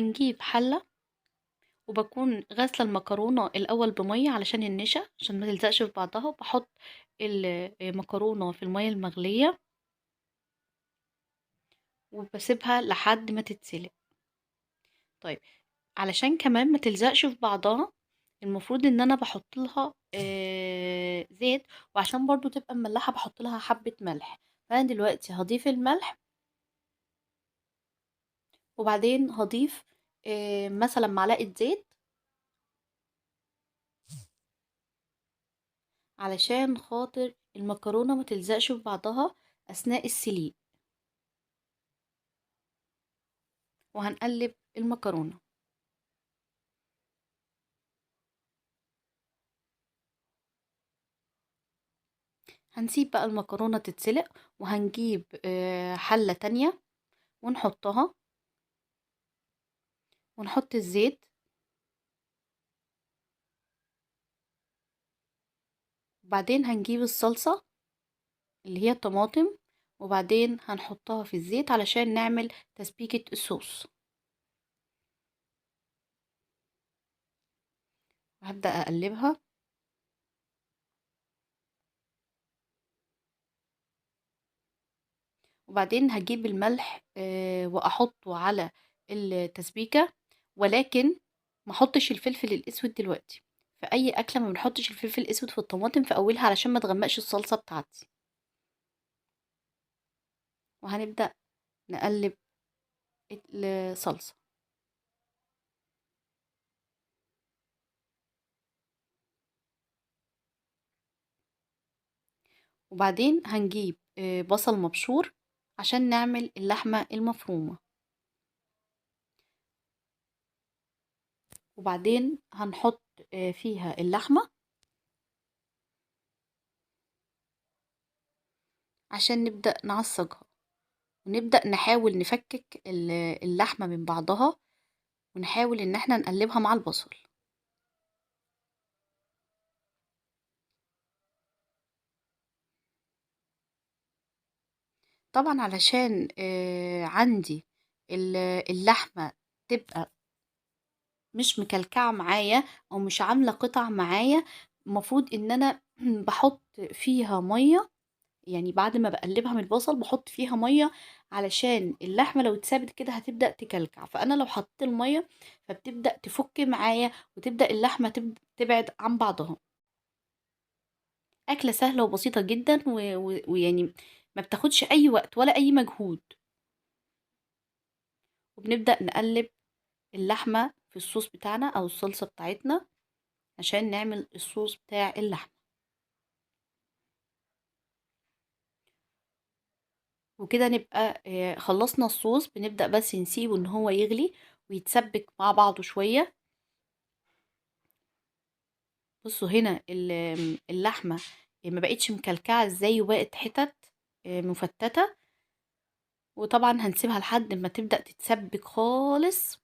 هنجيب حلة، وبكون غاسلة المكرونة الأول بمية علشان النشا، عشان ما تلزقش في بعضها، وبحط المكرونة في المية المغلية وبسيبها لحد ما تتسلق. طيب، علشان كمان ما تلزقش في بعضها المفروض ان انا بحط لها زيت، وعشان برضو تبقى مملحة بحط لها حبة ملح. فانا دلوقتي هضيف الملح، وبعدين هضيف مثلا معلقة زيت علشان خاطر المكرونة ما تلزقش في بعضها اثناء السليق. وهنقلب المكرونة. هنسيب بقى المكرونة تتسلق، وهنجيب حلة تانية ونحطها، ونحط الزيت، وبعدين هنجيب الصلصة اللي هي الطماطم، وبعدين هنحطها في الزيت علشان نعمل تسبيكة الصوص. هبدأ أقلبها، وبعدين هجيب الملح وأحطه على التسبيكة، ولكن ما احطش الفلفل الأسود دلوقتي. في أي أكلة ما بنحطش الفلفل الأسود في الطماطم في أولها علشان ما تغمقش الصلصة بتاعتي. وهنبدأ نقلب الصلصة، وبعدين هنجيب بصل مبشور عشان نعمل اللحمة المفرومة، وبعدين هنحط فيها اللحمة عشان نبدأ نعصجها، ونبدأ نحاول نفكك اللحمة من بعضها، ونحاول ان احنا نقلبها مع البصل. طبعا علشان عندي اللحمة تبقى مش مكلكعة معايا او مش عاملة قطع معايا، المفروض ان انا بحط فيها مية. يعني بعد ما بقلبها من البصل بحط فيها مية، علشان اللحمة لو اتسابت كده هتبدأ تكلكع، فأنا لو حطيت المية فبتبدأ تفك معايا، وتبدأ اللحمة تبعد عن بعضها. أكلة سهلة وبسيطة جدا ويعني ما بتاخدش أي وقت ولا أي مجهود. وبنبدأ نقلب اللحمة في الصوص بتاعنا أو الصلصة بتاعتنا عشان نعمل الصوص بتاع اللحمة. وكده نبقى خلصنا الصوص. بنبدأ بس نسيبه ان هو يغلي ويتسبك مع بعضه شوية. بصوا هنا اللحمة ما بقتش مكلكعة ازاي، وبقت حتت مفتتة. وطبعا هنسيبها لحد ما تبدأ تتسبك خالص.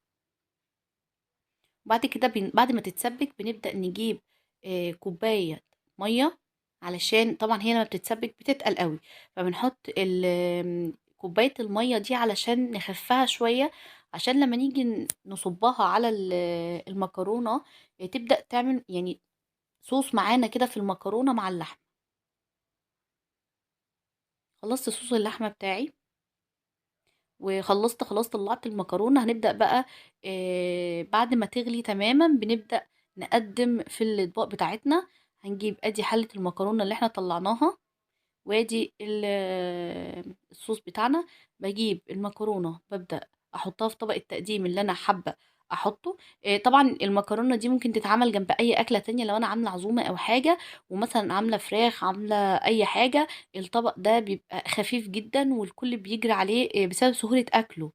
وبعد كده بعد ما تتسبك بنبدأ نجيب كوباية مية، علشان طبعا هي لما بتتسبك بتتقل قوي، فبنحط كوباية المية دي علشان نخفها شوية، عشان لما نيجي نصبها على المكرونة تبدأ تعمل يعني صوص معانا كده في المكرونة مع اللحم. خلصت صوص اللحمة بتاعي وخلصت خلاص، طلعت المكرونة. هنبدأ بقى بعد ما تغلي تماما بنبدأ نقدم في الأطباق بتاعتنا. هنجيب ادي حلة المكرونة اللي احنا طلعناها، وادي الصوص بتاعنا. بجيب المكرونة ببدأ احطها في طبق التقديم اللي انا حابة احطه. طبعا المكرونة دي ممكن تتعمل جنب اي اكلة تانية، لو انا عاملة عزومة او حاجة ومثلا عاملة فراخ عاملة اي حاجة، الطبق ده بيبقى خفيف جدا والكل بيجري عليه بسبب سهولة اكله.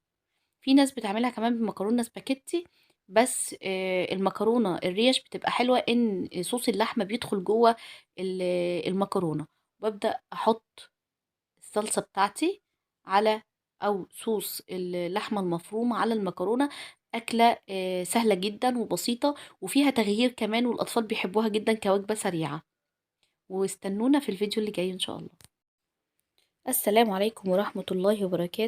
في ناس بتعملها كمان بمكرونة سباكيتي، بس المكرونة الريش بتبقى حلوة ان صوص اللحمة بيدخل جوه المكرونة. وببدأ احط الصلصة بتاعتي على او صوص اللحمة المفرومة على المكرونة. أكلة سهلة جدا وبسيطة وفيها تغيير كمان، والأطفال بيحبوها جدا كوجبة سريعة. واستنونا في الفيديو اللي جاي إن شاء الله. السلام عليكم ورحمة الله وبركاته.